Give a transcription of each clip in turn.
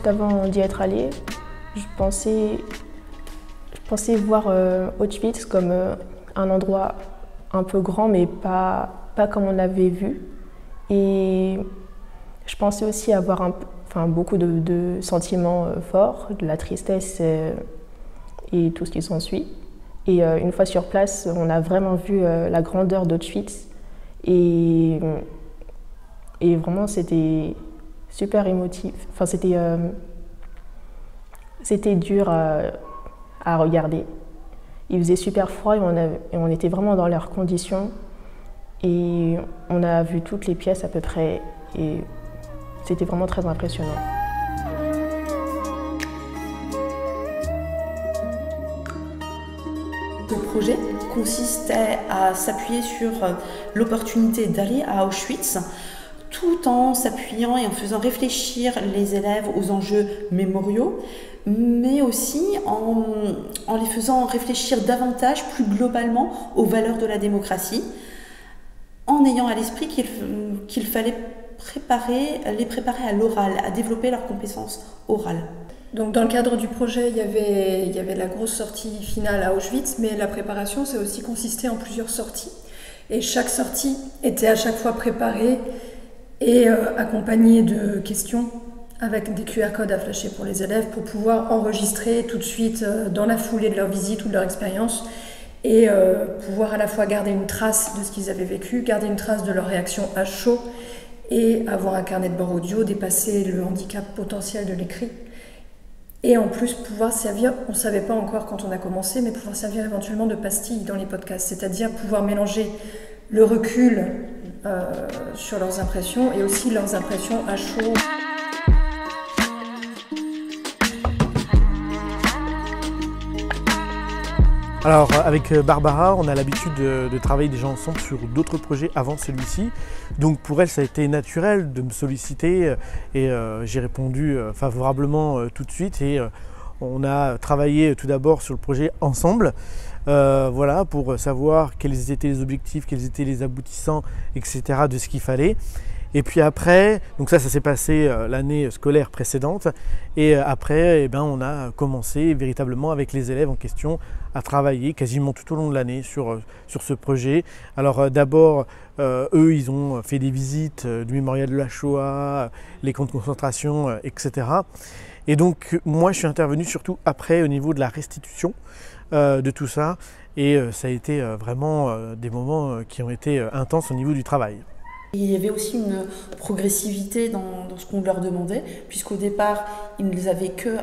juste avant d'y être allée, je pensais voir Auschwitz comme un endroit un peu grand, mais pas comme on l'avait vu. Et je pensais aussi avoir beaucoup de sentiments forts, de la tristesse et tout ce qui s'ensuit. Et une fois sur place, on a vraiment vu la grandeur d'Auschwitz. Et vraiment, c'était super émotif. Enfin, c'était dur à regarder. Il faisait super froid et on était vraiment dans leurs conditions. Et on a vu toutes les pièces à peu près. Et c'était vraiment très impressionnant. Le projet consistait à s'appuyer sur l'opportunité d'aller à Auschwitz tout en s'appuyant et en faisant réfléchir les élèves aux enjeux mémoriaux, mais aussi en les faisant réfléchir davantage, plus globalement, aux valeurs de la démocratie, en ayant à l'esprit qu'il fallait les préparer à l'oral, à développer leurs compétences orales. Donc dans le cadre du projet, il y avait la grosse sortie finale à Auschwitz, mais la préparation, ça a aussi consisté en plusieurs sorties. Et chaque sortie était à chaque fois préparée et accompagnée de questions avec des QR codes à flasher pour les élèves pour pouvoir enregistrer tout de suite dans la foulée de leur visite ou de leur expérience et pouvoir à la fois garder une trace de ce qu'ils avaient vécu, garder une trace de leur réaction à chaud et avoir un carnet de bord audio, dépasser le handicap potentiel de l'écrit. Et en plus, pouvoir servir, on ne savait pas encore quand on a commencé, mais pouvoir servir éventuellement de pastille dans les podcasts, c'est-à-dire pouvoir mélanger le recul sur leurs impressions et aussi leurs impressions à chaud. Alors avec Barbara, on a l'habitude de travailler déjà ensemble sur d'autres projets avant celui-ci. Donc pour elle, ça a été naturel de me solliciter et j'ai répondu favorablement tout de suite. Et on a travaillé tout d'abord sur le projet ensemble, voilà, pour savoir quels étaient les objectifs, quels étaient les aboutissants, etc. de ce qu'il fallait. Et puis après, donc ça s'est passé l'année scolaire précédente. Et après, eh ben, on a commencé véritablement avec les élèves en question à travailler quasiment tout au long de l'année sur ce projet. Alors d'abord, eux, ils ont fait des visites du mémorial de la Shoah, les camps de concentration, etc. Et donc moi, je suis intervenu surtout après au niveau de la restitution de tout ça. Et ça a été vraiment des moments qui ont été intenses au niveau du travail. Il y avait aussi une progressivité dans ce qu'on leur demandait, puisqu'au départ, ils n'avaient que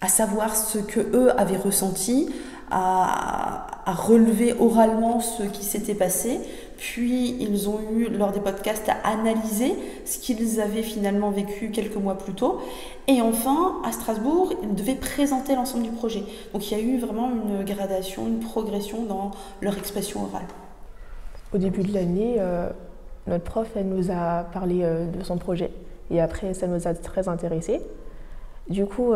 à savoir ce qu'eux avaient ressenti, à relever oralement ce qui s'était passé. Puis, ils ont eu, lors des podcasts, à analyser ce qu'ils avaient finalement vécu quelques mois plus tôt. Et enfin, à Strasbourg, ils devaient présenter l'ensemble du projet. Donc, il y a eu vraiment une gradation, une progression dans leur expression orale. Au début de l'année, notre prof, elle nous a parlé de son projet et après, ça nous a très intéressés. Du coup,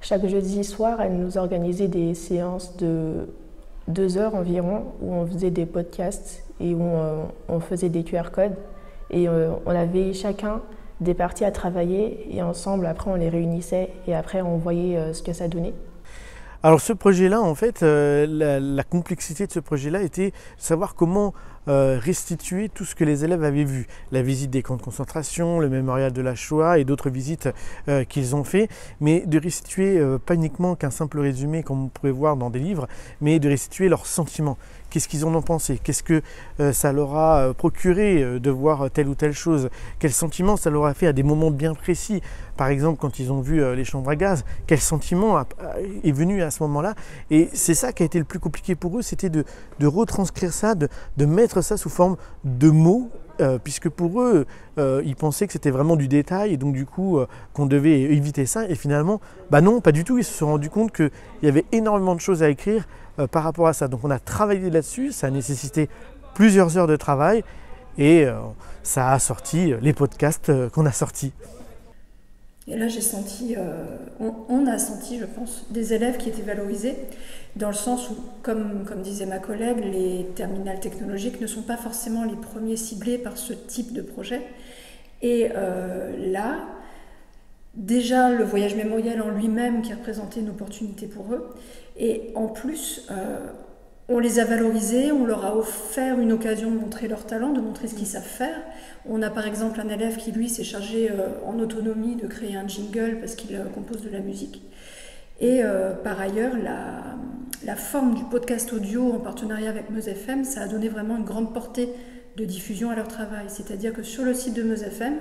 chaque jeudi soir, elle nous organisait des séances de 2 heures environ où on faisait des podcasts et où on faisait des QR codes. Et on avait chacun des parties à travailler et ensemble, après, on les réunissait et après, on voyait ce que ça donnait. Alors ce projet-là, en fait, la complexité de ce projet-là était de savoir comment restituer tout ce que les élèves avaient vu. La visite des camps de concentration, le mémorial de la Shoah et d'autres visites qu'ils ont fait, mais de restituer pas uniquement qu'un simple résumé comme on pourrait voir dans des livres, mais de restituer leurs sentiments. Qu'est-ce qu'ils en ont pensé? Qu'est-ce que ça leur a procuré de voir telle ou telle chose? Quel sentiment ça leur a fait à des moments bien précis? Par exemple, quand ils ont vu les chambres à gaz, quel sentiment est venu à ce moment-là? Et c'est ça qui a été le plus compliqué pour eux, c'était de retranscrire ça, de mettre ça sous forme de mots, puisque pour eux, ils pensaient que c'était vraiment du détail et donc du coup qu'on devait éviter ça. Et finalement, bah non, pas du tout. Ils se sont rendus compte qu'il y avait énormément de choses à écrire par rapport à ça. Donc on a travaillé là-dessus, ça a nécessité plusieurs heures de travail et ça a sorti les podcasts qu'on a sortis. Et là, j'ai senti, on a senti, je pense, des élèves qui étaient valorisés, dans le sens où, comme disait ma collègue, les terminales technologiques ne sont pas forcément les premiers ciblés par ce type de projet. Et là, déjà le voyage mémoriel en lui-même qui représentait une opportunité pour eux. Et en plus, on les a valorisés, on leur a offert une occasion de montrer leur talent, de montrer ce qu'ils savent faire. On a par exemple un élève qui, lui, s'est chargé en autonomie de créer un jingle parce qu'il compose de la musique. Et par ailleurs, la forme du podcast audio en partenariat avec Meuse FM, ça a donné vraiment une grande portée de diffusion à leur travail. C'est-à-dire que sur le site de Meuse FM,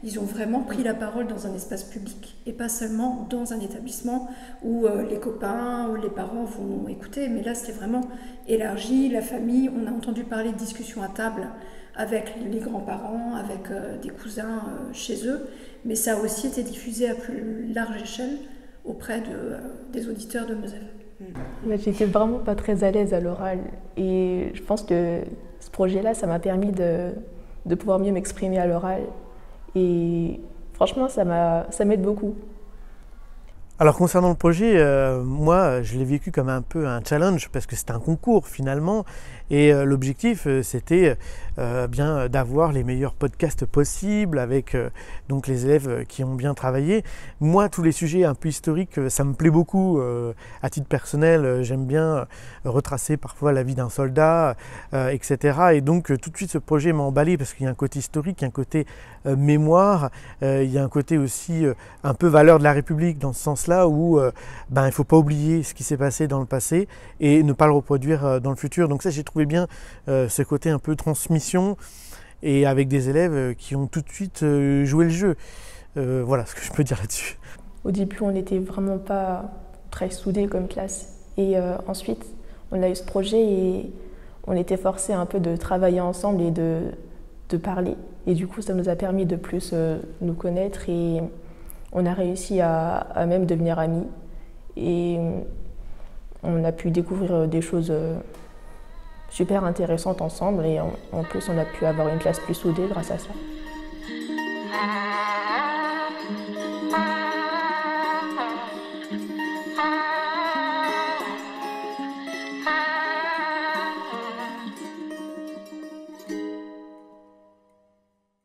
ils ont vraiment pris la parole dans un espace public et pas seulement dans un établissement où les copains ou les parents vont écouter. Mais là, c'était vraiment élargi, la famille. On a entendu parler de discussions à table avec les grands-parents, avec des cousins chez eux. Mais ça a aussi été diffusé à plus large échelle auprès des auditeurs de Meuse FM. J'étais vraiment pas très à l'aise à l'oral et je pense que ce projet-là, ça m'a permis de pouvoir mieux m'exprimer à l'oral et franchement, ça m'aide beaucoup. Alors concernant le projet, moi je l'ai vécu comme un peu un challenge parce que c'était un concours finalement et l'objectif c'était bien d'avoir les meilleurs podcasts possibles avec donc les élèves qui ont bien travaillé. Moi tous les sujets un peu historiques ça me plaît beaucoup à titre personnel, j'aime bien retracer parfois la vie d'un soldat etc. Et donc tout de suite ce projet m'a emballé parce qu'il y a un côté historique, il y a un côté mémoire, il y a un côté aussi un peu valeur de la République dans ce sens-là où il ne faut pas oublier ce qui s'est passé dans le passé et ne pas le reproduire dans le futur. Donc ça, j'ai trouvé bien ce côté un peu transmission et avec des élèves qui ont tout de suite joué le jeu. Voilà ce que je peux dire là-dessus. Au début, on n'était vraiment pas très soudés comme classe. Et ensuite, on a eu ce projet et on était forcés un peu de travailler ensemble et de parler. Et du coup, ça nous a permis de plus nous connaître et on a réussi à même devenir amis. Et on a pu découvrir des choses super intéressantes ensemble et en plus, on a pu avoir une classe plus soudée grâce à ça.